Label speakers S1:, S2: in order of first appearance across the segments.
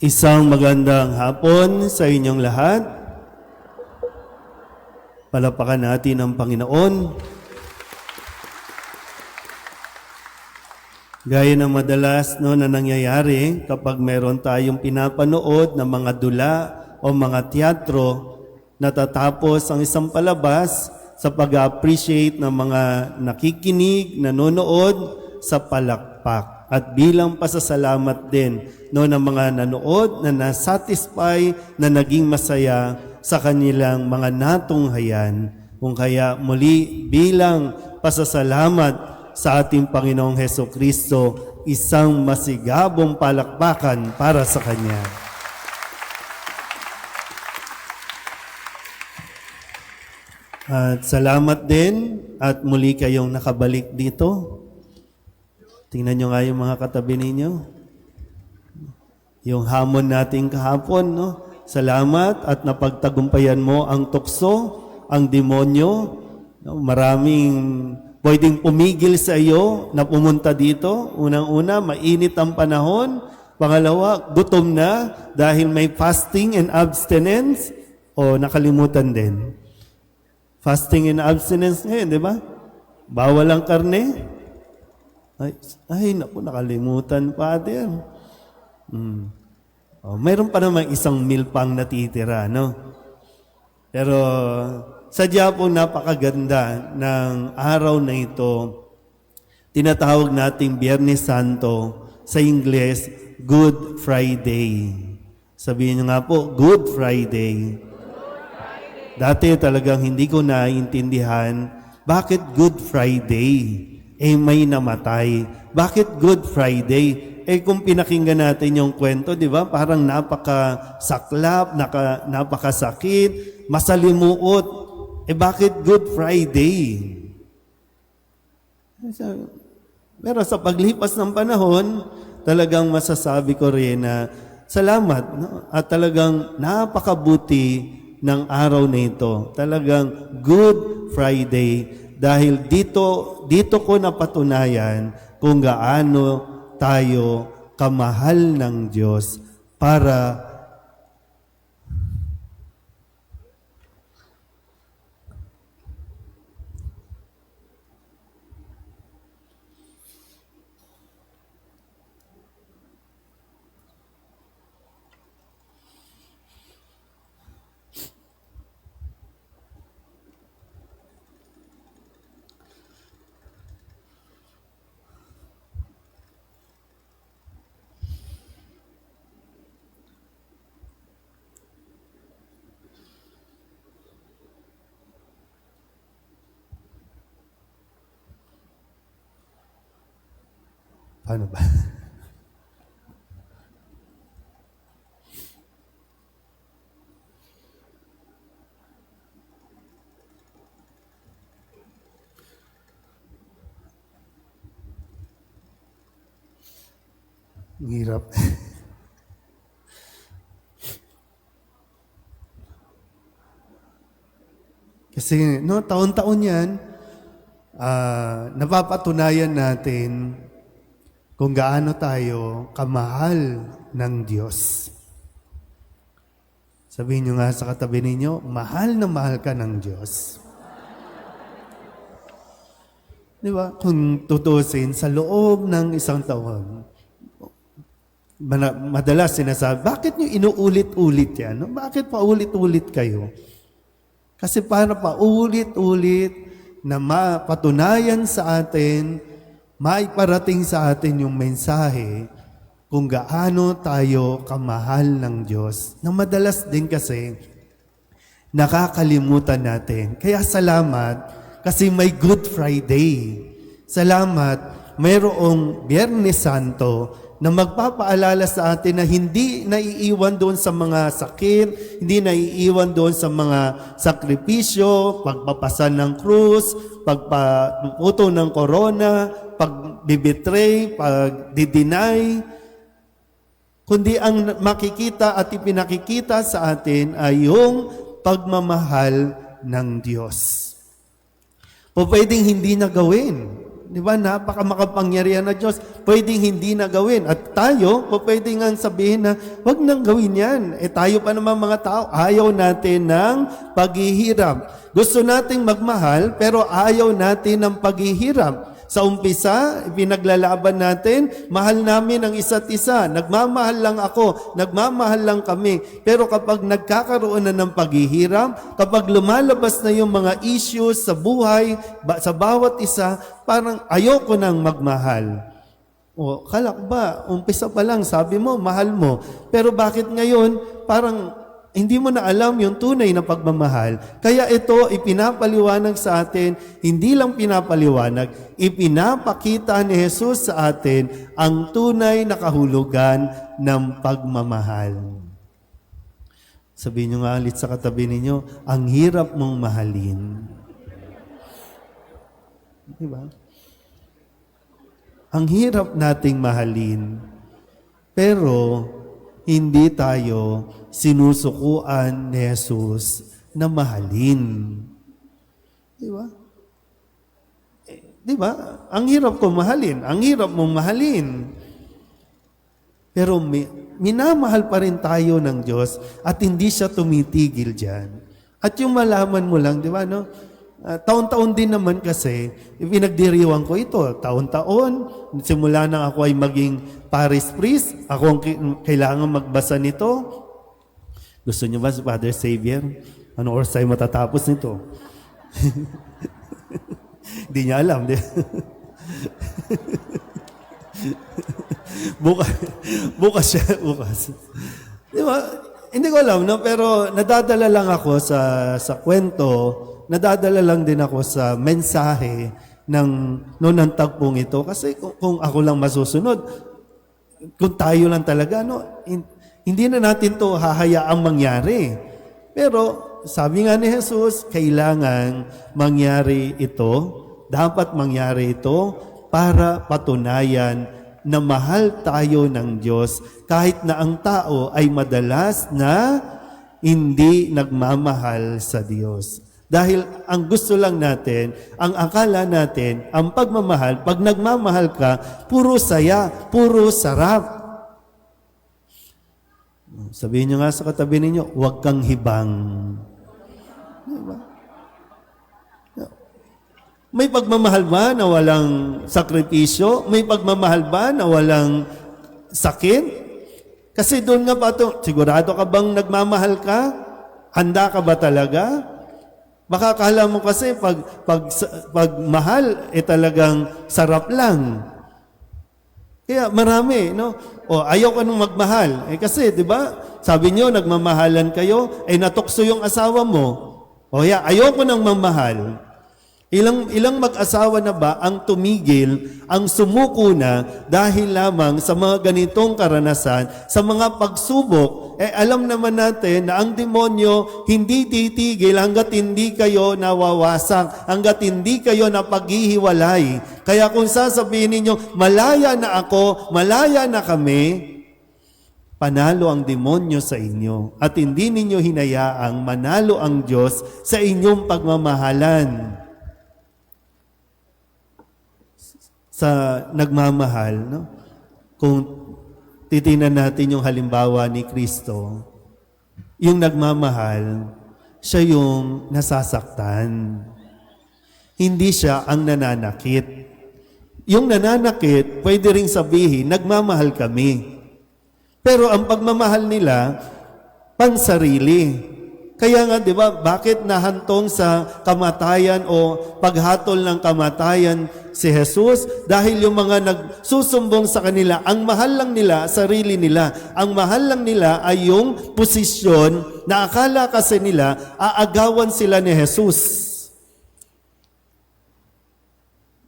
S1: Isang magandang hapon sa inyong lahat. Palapakan natin ang Panginoon. Gaya ng madalas na nangyayari kapag meron tayong pinapanood na mga dula o mga teatro, natatapos ang isang palabas sa pag-appreciate ng mga nakikinig, nanonood sa palakpak. At bilang pasasalamat din ng mga nanood na nasatisfy na naging masaya sa kanilang mga natunghayan. Kung kaya muli bilang pasasalamat sa ating Panginoong Hesukristo, isang masigabong palakpakan para sa Kanya. At salamat din at muli kayong nakabalik dito. Tingnan nyo nga yung mga katabi ninyo. Yung hamon natin kahapon, no? Salamat at napagtagumpayan mo ang tukso, ang demonyo. No? Maraming pwedeng pumigil sa iyo na pumunta dito. Unang-una, mainit ang panahon. Pangalawa, gutom na dahil may fasting and abstinence. O nakalimutan din. Fasting and abstinence ngayon, di ba? Bawal ang karne. Naku, nakalimutan, Father. Mayroon pa naman isang meal pang natitira, no? Pero sadya po napakaganda ng araw na ito. Tinatawag nating Biyernes Santo, sa Ingles, Good Friday. Sabihin nyo nga po, Good Friday. Dati talagang hindi ko naiintindihan, bakit Good Friday? May namatay. Bakit Good Friday? Kung pinakinggan natin yung kwento, di ba? Parang napakasaklap, napakasakit, masalimuot. Bakit Good Friday? Pero sa paglipas ng panahon, talagang masasabi ko rin na salamat. No? At talagang napakabuti ng araw na ito. Talagang Good Friday. Dahil dito ko napatunayan kung gaano tayo kamahal ng Diyos para Paano ba? Hirap. Kasi taon-taon yan, napapatunayan natin kung gaano tayo kamahal ng Diyos. Sabihin nyo nga sa katabi ninyo, mahal na mahal ka ng Diyos. Di ba? Kung tutusin, sa loob ng isang taon, madalas sinasabi, bakit nyo inuulit-ulit yan? No? Bakit paulit-ulit kayo? Kasi para paulit-ulit na mapatunayan sa atin, maiparating sa atin yung mensahe kung gaano tayo kamahal ng Diyos. Na madalas din kasi nakakalimutan natin. Kaya salamat kasi may Good Friday. Salamat, mayroong Biyernes Santo na magpapaalala sa atin na hindi naiiwan doon sa mga sakit, hindi naiiwan doon sa mga sakripisyo, pagpapasan ng krus, pagpaputo ng korona, pag-betray, pag-deny, kundi ang makikita at ipinakikita sa atin ay yung pagmamahal ng Diyos. O pwedeng hindi na gawin. Di ba? Napaka makapangyarihan na Diyos. Pwedeng hindi na gawin. At tayo, pwede nga sabihin na, wag nang gawin yan. Tayo pa naman mga tao, ayaw natin ng paghihirap. Gusto nating magmahal, pero ayaw natin ng paghihirap. Sa umpisa, pinaglalaban natin, mahal namin ang isa't isa. Nagmamahal lang ako, nagmamahal lang kami. Pero kapag nagkakaroon na ng paghihirap, kapag lumalabas na yung mga issues sa buhay, sa bawat isa, parang ayoko nang magmahal. O, kalak ba? Umpisa pa lang, sabi mo, mahal mo. Pero bakit ngayon, parang hindi mo na alam yung tunay na pagmamahal. Kaya ito ipinapaliwanag sa atin, hindi lang pinapaliwanag, ipinapakita ni Jesus sa atin ang tunay na kahulugan ng pagmamahal. Sabihin nyo nga ulit sa katabi ninyo, ang hirap mong mahalin. Diba? Ang hirap nating mahalin, pero hindi tayo sinusukuan ni Jesus na mahalin. Di ba? Di ba? Ang hirap kong mahalin. Ang hirap mong mahalin. Pero minamahal pa rin tayo ng Diyos at hindi siya tumitigil dyan. At yung malaman mo lang, di ba, no? Taon-taon din naman kasi, pinagdiriwang ko ito. Taon-taon, simula nang ako ay maging parish priest, ako ang kailangan magbasa nito. Gusto niyo ba si Father Xavier? Ano oras tayo matatapos nito? Hindi niya alam. bukas siya. Di ba? Hindi ko alam, no? Pero nadadala lang ako sa kwento, nadadala lang din ako sa mensahe ng tagpong ito. Kasi kung ako lang masusunod, kung tayo lang talaga, no, hindi na natin to hahayaang mangyari. Pero sabi nga ni Jesus, kailangan mangyari ito, dapat mangyari ito para patunayan na mahal tayo ng Diyos kahit na ang tao ay madalas na hindi nagmamahal sa Diyos. Dahil ang gusto lang natin, ang akala natin, ang pagmamahal, pag nagmamahal ka, puro saya, puro sarap. Sabihin nyo nga sa katabi ninyo, huwag kang hibang. Diba? May pagmamahal ba na walang sakripisyo? May pagmamahal ba na walang sakit? Kasi doon nga pa ito, sigurado ka bang nagmamahal ka? Handa ka ba talaga? Baka akala mo kasi pag mahal, talagang sarap lang. Kaya marami, no? O ayaw ka nung magmahal. Kasi, di ba, sabi nyo, nagmamahalan kayo, natukso yung asawa mo. O ayaw ko nang mamahal. Ilang mag-asawa na ba ang tumigil, ang sumuko na dahil lamang sa mga ganitong karanasan, sa mga pagsubok, alam naman natin na ang demonyo hindi titigil hanggat hindi kayo nawawasak, hanggat hindi kayo napaghihiwalay. Kaya kung sasabihin ninyo, malaya na ako, malaya na kami, panalo ang demonyo sa inyo at hindi ninyo hinayaang manalo ang Diyos sa inyong pagmamahalan. Sa nagmamahal, no? Kung titingnan natin yung halimbawa ni Kristo, yung nagmamahal, siya yung nasasaktan. Hindi siya ang nananakit. Yung nananakit, pwede ring sabihin, nagmamahal kami. Pero ang pagmamahal nila, pansarili. Kaya nga, di ba, bakit nahantong sa kamatayan o paghatol ng kamatayan si Jesus? Dahil yung mga nagsusumbong sa kanila, ang mahal lang nila, sarili nila. Ang mahal lang nila ay yung posisyon na akala kasi nila, aagawan sila ni Jesus.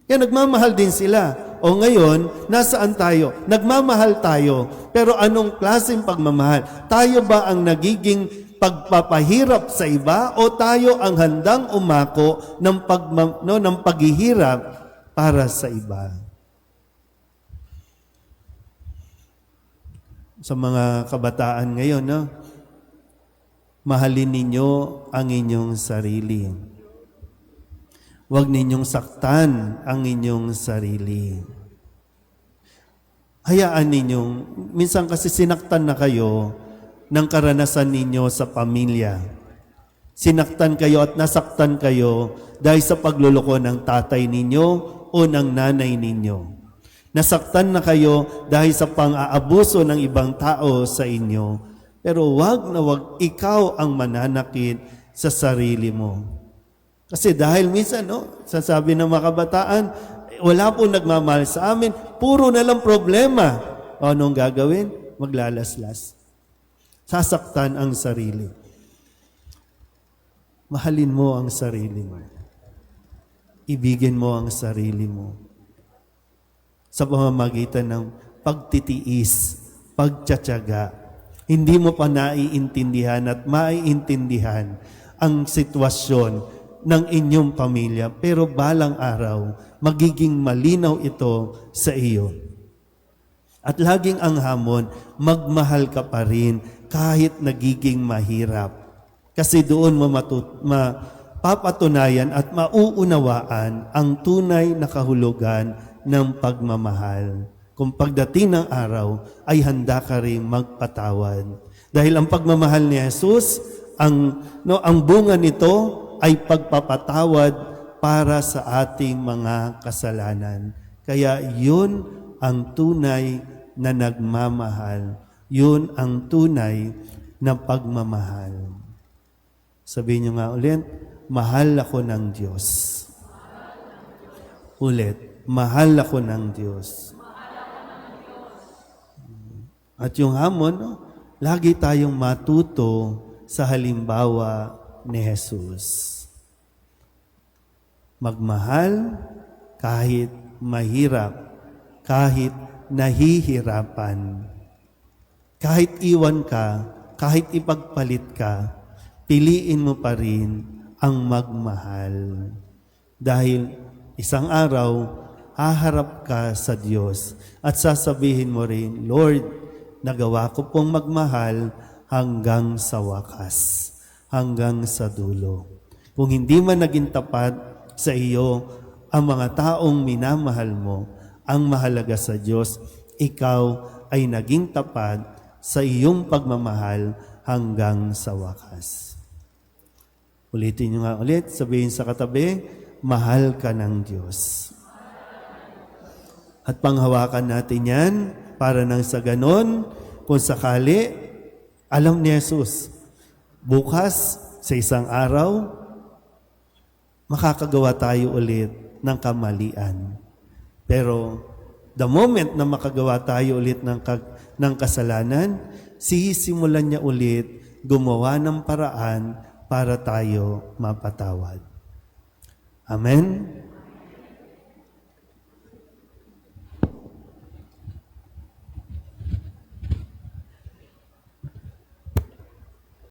S1: Kaya nagmamahal din sila. O ngayon, nasaan tayo? Nagmamahal tayo. Pero anong klaseng pagmamahal? Tayo ba ang nagiging pagpapahirap sa iba o tayo ang handang umako ng paghihirap para sa iba? Sa mga kabataan ngayon, no? Mahalin ninyo ang inyong sarili. Huwag ninyong saktan ang inyong sarili. Hayaan ninyong, minsan kasi sinaktan na kayo ng karanasan ninyo sa pamilya. Sinaktan kayo at nasaktan kayo dahil sa pagluloko ng tatay ninyo o ng nanay ninyo. Nasaktan na kayo dahil sa pang-aabuso ng ibang tao sa inyo. Pero wag na wag ikaw ang mananakit sa sarili mo. Kasi dahil minsan, sasabi ng mga kabataan, wala pong nagmamahal sa amin, puro na lang problema. O anong gagawin? Maglalaslas. Sasaktan ang sarili. Mahalin mo ang sarili mo. Ibigin mo ang sarili mo. Sa pamamagitan ng pagtitiis, pagtsatsaga, hindi mo pa naiintindihan at maiintindihan ang sitwasyon ng inyong pamilya, pero balang araw, magiging malinaw ito sa iyo. At laging ang hamon, magmahal ka pa rin kahit nagiging mahirap. Kasi doon mo mapapatunayan at mauunawaan ang tunay na kahulugan ng pagmamahal. Kung pagdating ng araw, ay handa ka rin magpatawad. Dahil ang pagmamahal ni Jesus, ang bunga nito ay pagpapatawad para sa ating mga kasalanan. Kaya yun ang tunay na nagmamahal. Yun ang tunay na pagmamahal. Sabihin nyo nga ulit, mahal ako ng Diyos. Ulit, mahal ako ng Diyos. At yung hamon, lagi tayong matuto sa halimbawa ni Jesus. Magmahal kahit mahirap, kahit nahihirapan. Kahit iwan ka, kahit ipagpalit ka, piliin mo pa rin ang magmahal. Dahil isang araw, haharap ka sa Diyos at sasabihin mo rin, Lord, nagawa ko pong magmahal hanggang sa wakas, hanggang sa dulo. Kung hindi man naging tapat sa iyo ang mga taong minamahal mo, ang mahalaga sa Diyos, ikaw ay naging tapat sa iyong pagmamahal hanggang sa wakas. Ulitin nyo nga ulit, sabihin sa katabi, mahal ka ng Diyos. At panghawakan natin yan para nang sa ganon, kung sakali, alam ni Jesus, bukas sa isang araw, makakagawa tayo ulit ng kamalian. Pero the moment na makagawa tayo ulit ng kasalanan, sisimulan niya ulit gumawa ng paraan para tayo mapatawad. Amen?